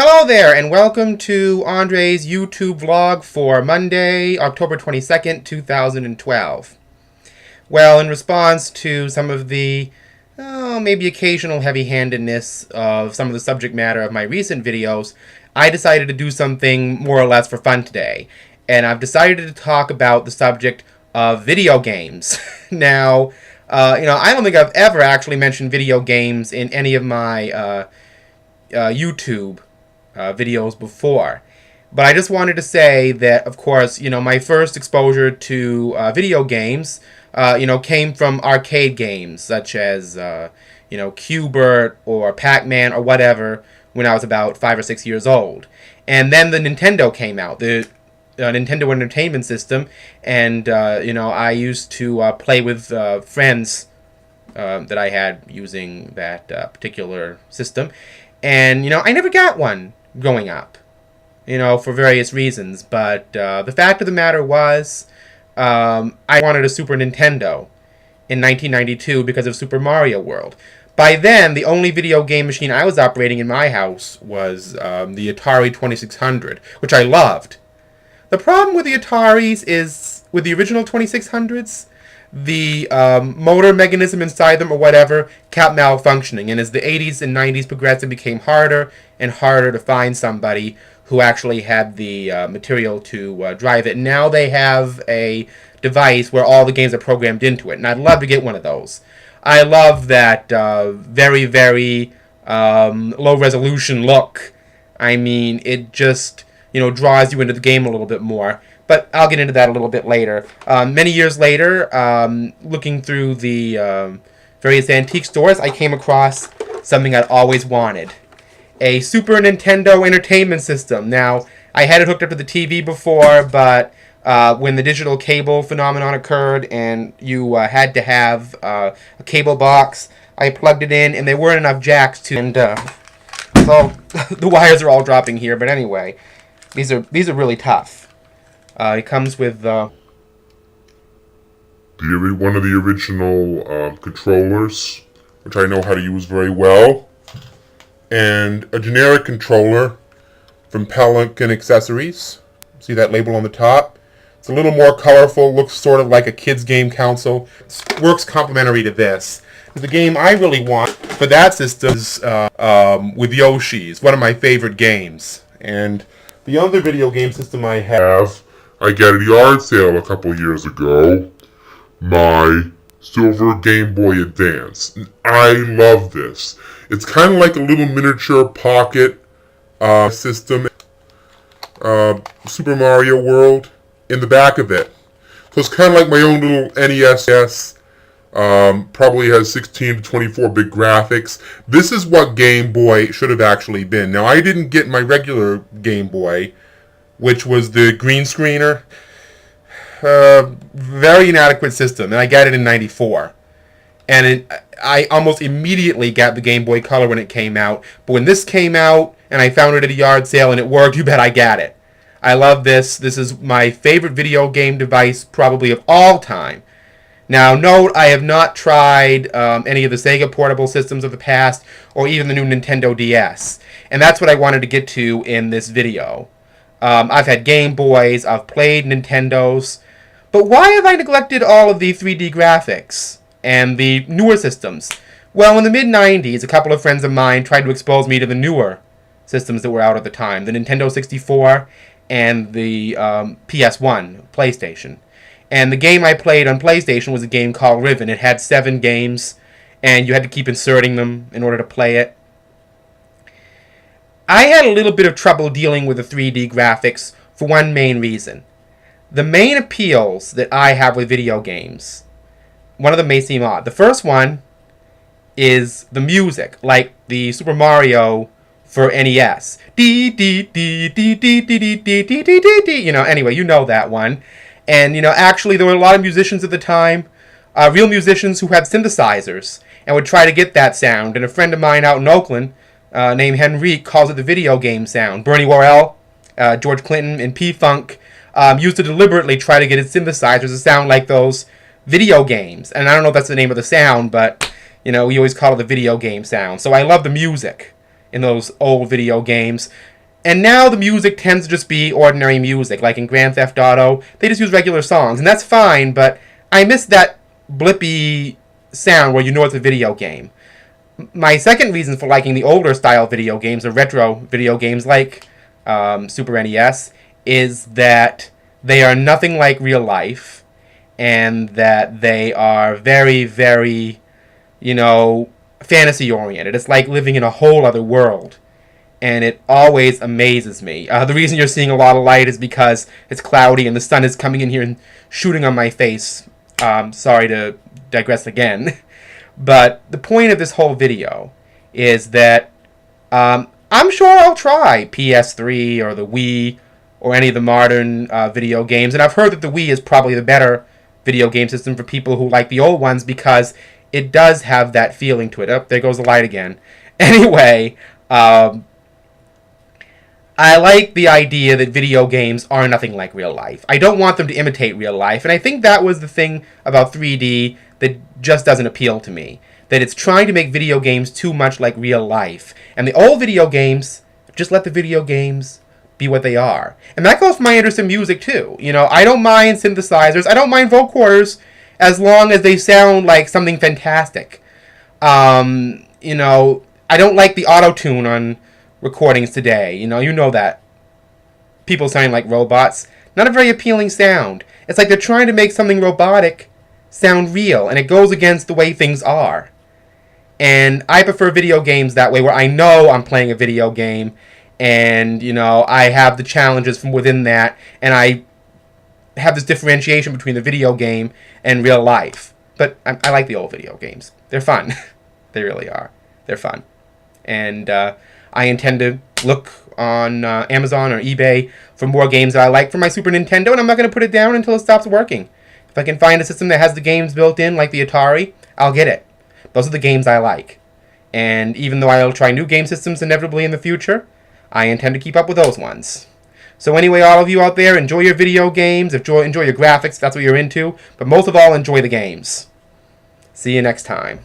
Hello there, and welcome to Andre's YouTube vlog for Monday, October 22nd, 2012. Well, in response to some of the, maybe occasional heavy-handedness of some of the subject matter of my recent videos, I decided to do something more or less for fun today. And I've decided to talk about the subject of video games. Now, I don't think I've ever actually mentioned video games in any of my YouTube videos before. But I just wanted to say that, of course, my first exposure to video games, came from arcade games such as, Q*bert or Pac-Man or whatever when I was about 5 or 6 years old. And then the Nintendo came out, the Nintendo Entertainment System, and, I used to play with friends that I had using that particular system. And, I never got one growing up, for various reasons. But the fact of the matter was, I wanted a Super Nintendo in 1992 because of Super Mario World. By then, the only video game machine I was operating in my house was the Atari 2600, which I loved. The problem with the Ataris is, with the original 2600s, the motor mechanism inside them or whatever kept malfunctioning, and as the 80s and 90s progressed, it became harder and harder to find somebody who actually had the material to drive it. Now they have a device where all the games are programmed into it, and I'd love to get one of those. I love that very, very low resolution look. I mean, it just draws you into the game a little bit more. But I'll get into that a little bit later. Many years later, looking through the various antique stores, I came across something I'd always wanted. A Super Nintendo Entertainment System. Now, I had it hooked up to the TV before, but when the digital cable phenomenon occurred and you had to have a cable box, I plugged it in, and there weren't enough jacks to... And so the wires are all dropping here, but anyway, these are really tough. It comes with one of the original controllers, which I know how to use very well, and a generic controller from Pelican Accessories. See that label on the top? It's a little more colorful, looks sort of like a kid's game console. It works complementary to this. The game I really want for that system is with Yoshi's, one of my favorite games. And the other video game system I have, I got at a yard sale a couple years ago, my silver Game Boy Advance. I love this. It's kind of like a little miniature pocket system, Super Mario World, in the back of it. So it's kind of like my own little NES. Probably has 16 to 24-bit graphics. This is what Game Boy should have actually been. Now, I didn't get my regular Game Boy, which was the green screener. Very inadequate system, and I got it in '94. And I almost immediately got the Game Boy Color when it came out. But when this came out, and I found it at a yard sale and it worked, you bet I got it. I love this. This is my favorite video game device probably of all time. Now, note, I have not tried any of the Sega portable systems of the past, or even the new Nintendo DS. And that's what I wanted to get to in this video. I've had Game Boys, I've played Nintendos, but why have I neglected all of the 3D graphics and the newer systems? Well, in the mid-90s, a couple of friends of mine tried to expose me to the newer systems that were out at the time, the Nintendo 64 and the PS1, PlayStation. And the game I played on PlayStation was a game called Riven. It had 7 games, and you had to keep inserting them in order to play it. I had a little bit of trouble dealing with the 3D graphics for one main reason. The main appeals that I have with video games, one of them may seem odd. The first one is the music, like the Super Mario for NES. Anyway, you know that one. And, actually there were a lot of musicians at the time, real musicians who had synthesizers, and would try to get that sound. And a friend of mine out in Oakland, named Henrique, calls it the video game sound. Bernie Worrell, George Clinton, and P-Funk used to deliberately try to get his synthesizers to sound like those video games. And I don't know if that's the name of the sound, but, we always call it the video game sound. So I love the music. in those old video games. And now the music tends to just be ordinary music, like in Grand Theft Auto. They just use regular songs, and that's fine, but I miss that blippy sound where you know it's a video game. My second reason for liking the older style video games, or retro video games like Super NES, is that they are nothing like real life, and that they are very, very, fantasy oriented. It's like living in a whole other world. And it always amazes me. The reason you're seeing a lot of light is because it's cloudy and the sun is coming in here and shooting on my face. Sorry to digress again. But the point of this whole video is that I'm sure I'll try PS3 or the Wii or any of the modern video games. And I've heard that the Wii is probably the better video game system for people who like the old ones because it does have that feeling to it. Oh, there goes the light again. Anyway, I like the idea that video games are nothing like real life. I don't want them to imitate real life, and I think that was the thing about 3D that just doesn't appeal to me. That it's trying to make video games too much like real life. And the old video games, just let the video games be what they are. And that goes for my interest in music too. I don't mind synthesizers, I don't mind vocoders, as long as they sound like something fantastic. I don't like the auto-tune on recordings today. You know that. People sounding like robots. Not a very appealing sound. It's like they're trying to make something robotic sound real, and it goes against the way things are. And I prefer video games that way, where I know I'm playing a video game, and, I have the challenges from within that, and I have this differentiation between the video game and real life. But I like the old video games. They're fun. They really are. They're fun. And, I intend to look on Amazon or eBay for more games that I like for my Super Nintendo, and I'm not going to put it down until it stops working. If I can find a system that has the games built in, like the Atari, I'll get it. Those are the games I like. And even though I'll try new game systems inevitably in the future, I intend to keep up with those ones. So anyway, all of you out there, enjoy your video games, enjoy your graphics, if that's what you're into, but most of all, enjoy the games. See you next time.